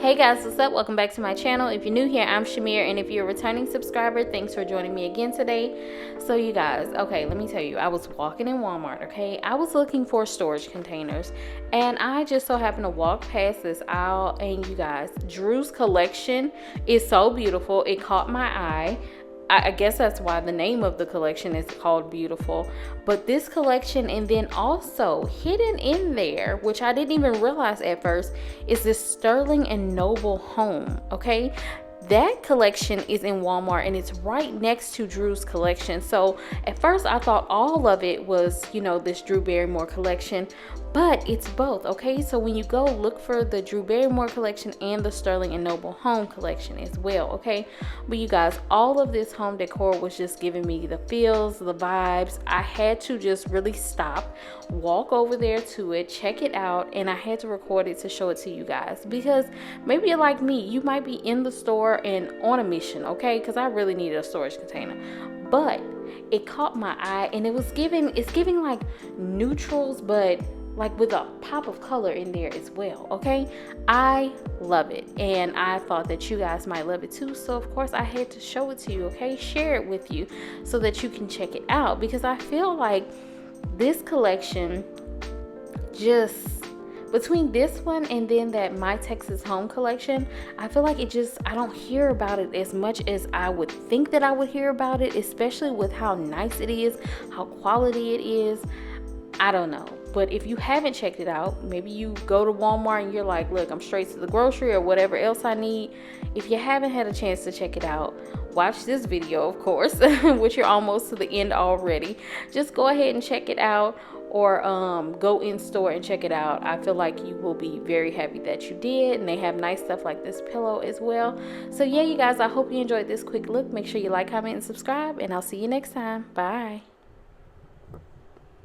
Hey guys, what's up? Welcome back to my channel. If you're new here, I'm Shamir, and if you're a returning subscriber, thanks for joining me again today. So you guys, okay, let me tell you, I was walking in Walmart, okay? I was looking for storage containers, and I just so happened to walk past this aisle, and you guys, Drew's collection is so beautiful. It caught my eye. I guess that's why the name of the collection is called Beautiful. But this collection, and then also hidden in there, which I didn't even realize at first, is this Sterling and Noble home, okay? That collection is in Walmart, and it's right next to Drew's collection. So at first I thought all of it was, you know, this Drew Barrymore collection, but it's both, okay? So when you go, look for the Drew Barrymore collection and the Sterling and Noble home collection as well, okay? But you guys, all of this home decor was just giving me the feels, the vibes. I had to just really stop, walk over there to it, check it out, and I had to record it to show it to you guys, because maybe you're like me, you might be in the store and on a mission, okay? Because I really needed a storage container, but it caught my eye, and it's giving like neutrals, but like with a pop of color in there as well, okay? I love it, and I thought that you guys might love it too, so of course I had to show it to you, okay? Share it with you so that you can check it out, because I feel like this collection, just between this one and then that My Texas Home collection, I feel like I don't hear about it as much as I would think that I would hear about it, especially with how nice it is, how quality it is. I don't know, but if you haven't checked it out, maybe you go to Walmart and you're like, look, I'm straight to the grocery or whatever else I need. If you haven't had a chance to check it out, watch this video, of course, which you're almost to the end already. Just go ahead and check it out, or go in store and check it out. I feel like you will be very happy that you did, and they have nice stuff like this pillow as well. So yeah, you guys, I hope you enjoyed this quick look. Make sure you like, comment, and subscribe, and I'll see you next time. Bye.